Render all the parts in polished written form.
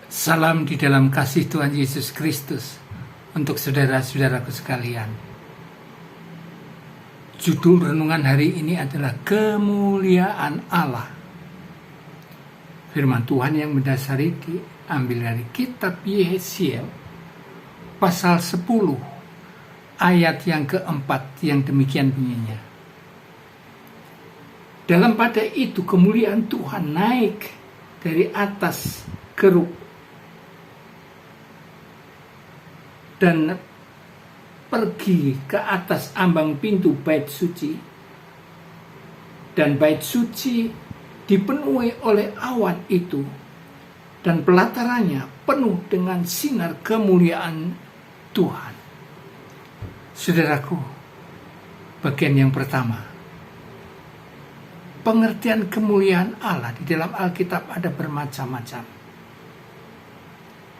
Salam di dalam kasih Tuhan Yesus Kristus untuk saudara-saudaraku sekalian. Judul renungan hari ini adalah kemuliaan Allah. Firman Tuhan yang mendasari diambil dari kitab Yesiel pasal 10 ayat yang keempat yang demikian bunyinya. Dalam pada itu kemuliaan Tuhan naik dari atas kerub dan pergi ke atas ambang pintu bait suci, dan bait suci dipenuhi oleh awan itu, dan pelatarannya penuh dengan sinar kemuliaan Tuhan. Saudaraku, bagian yang pertama, pengertian kemuliaan Allah di dalam Alkitab ada bermacam-macam.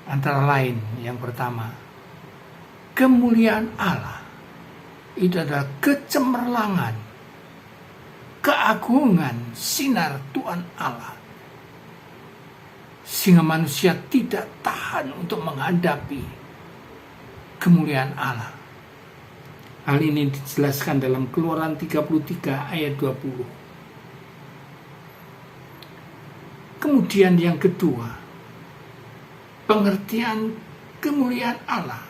Antara lain, yang pertama, kemuliaan Allah itu adalah kecemerlangan, keagungan sinar Tuhan Allah, sehingga manusia tidak tahan untuk menghadapi kemuliaan Allah. Hal ini dijelaskan dalam Keluaran 33 ayat 20. Kemudian yang kedua, pengertian kemuliaan Allah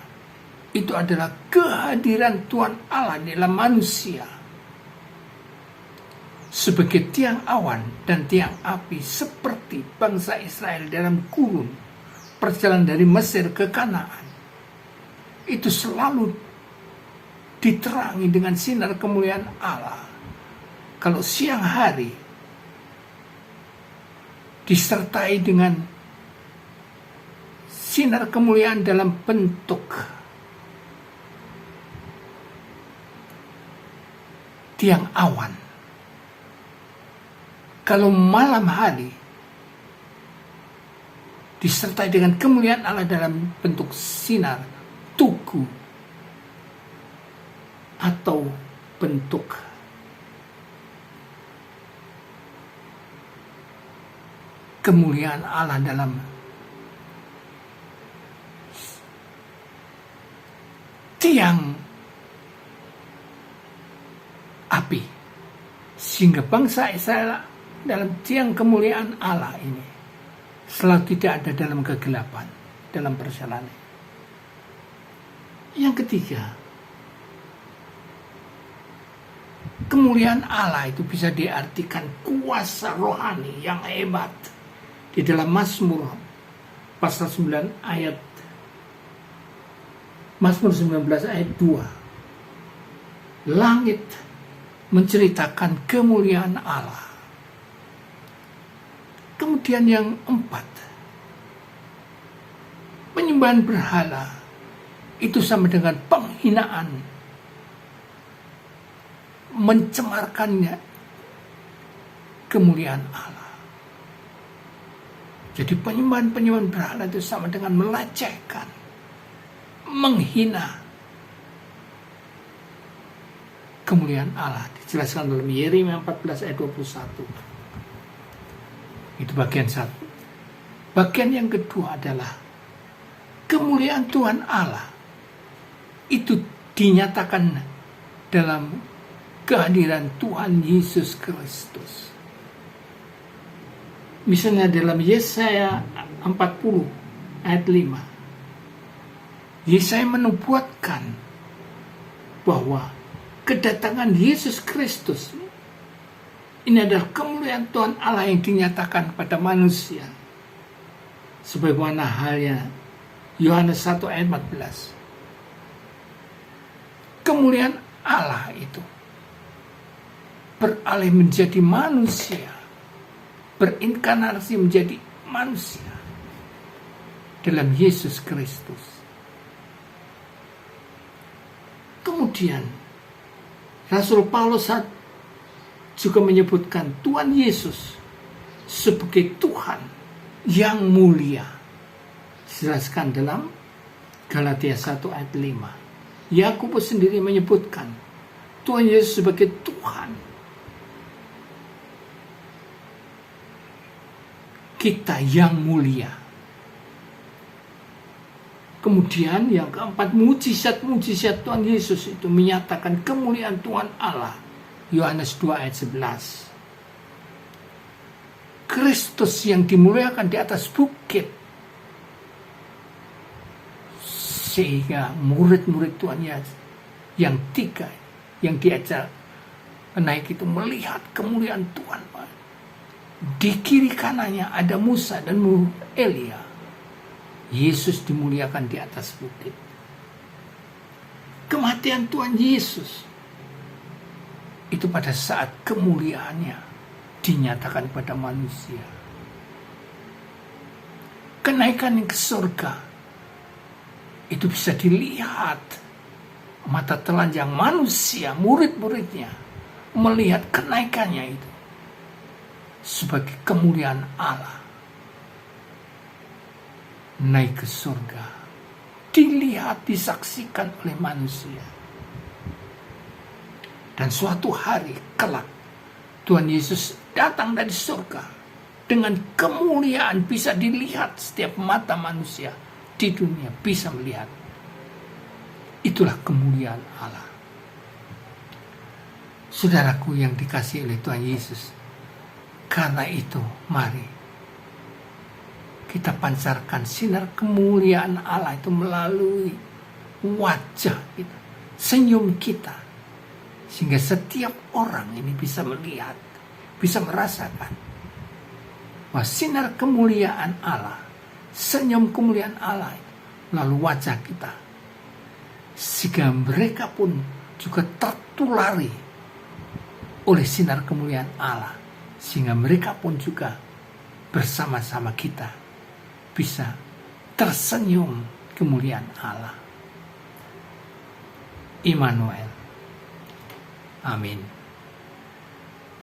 itu adalah kehadiran Tuhan Allah dalam manusia sebagai tiang awan dan tiang api, seperti bangsa Israel dalam kurun perjalanan dari Mesir ke Kanaan. Itu selalu diterangi dengan sinar kemuliaan Allah. Kalau siang hari disertai dengan sinar kemuliaan dalam bentuk tiang awan. Kalau malam hari disertai dengan kemuliaan Allah dalam bentuk sinar tugu atau bentuk kemuliaan Allah dalam tiang api, sehingga bangsa Israel dalam tiang kemuliaan Allah ini selalu tidak ada dalam kegelapan dalam perjalanan. Yang ketiga, kemuliaan Allah itu bisa diartikan kuasa rohani yang hebat. Di dalam Mazmur pasal 9 ayat Mazmur 19 ayat 2. Langit menceritakan kemuliaan Allah. Kemudian yang empat, penyembahan berhala itu sama dengan penghinaan, mencemarkannya kemuliaan Allah. Jadi penyembahan berhala itu sama dengan melecehkan, menghina kemuliaan Allah. Dijelaskan dalam Yeremia 14 ayat 21. Itu bagian satu. Bagian yang kedua adalah kemuliaan Tuhan Allah itu dinyatakan dalam kehadiran Tuhan Yesus Kristus. Misalnya dalam Yesaya 40 ayat 5. Yesaya menubuatkan bahwa kedatangan Yesus Kristus ini adalah kemuliaan Tuhan Allah yang dinyatakan pada manusia, sebagaimana halnya Yohanes 1 ayat 14. Kemuliaan Allah itu beralih menjadi manusia, berinkarnasi menjadi manusia dalam Yesus Kristus. Kemudian Rasul Paulus juga menyebutkan Tuhan Yesus sebagai Tuhan yang mulia. Dijelaskan dalam Galatia 1 ayat 5. Yakobus sendiri menyebutkan Tuhan Yesus sebagai Tuhan kita yang mulia. Kemudian yang keempat, mujizat-mujizat Tuhan Yesus itu menyatakan kemuliaan Tuhan Allah. Yohanes 2 ayat 11. Kristus yang dimuliakan di atas bukit, sehingga murid-murid Tuhan Yesus yang tiga yang diajak naik itu melihat kemuliaan Tuhan. Di kiri kanannya ada Musa dan Elia. Yesus dimuliakan di atas bukit. Kematian Tuhan Yesus itu pada saat kemuliaannya dinyatakan pada manusia. Kenaikan ke surga itu bisa dilihat mata telanjang manusia, murid-muridnya melihat kenaikannya itu sebagai kemuliaan Allah. Naik ke surga, dilihat, disaksikan oleh manusia. Dan suatu hari kelak Tuhan Yesus datang dari surga dengan kemuliaan, bisa dilihat setiap mata manusia di dunia bisa melihat. Itulah kemuliaan Allah. Saudaraku yang dikasihi oleh Tuhan Yesus, karena itu mari kita pancarkan sinar kemuliaan Allah itu melalui wajah kita, senyum kita, sehingga setiap orang ini bisa melihat, bisa merasakan bahwa sinar kemuliaan Allah, senyum kemuliaan Allah melalui wajah kita, sehingga mereka pun juga tertulari oleh sinar kemuliaan Allah, sehingga mereka pun juga bersama-sama kita bisa tersenyum kemuliaan Allah. Immanuel. Amin.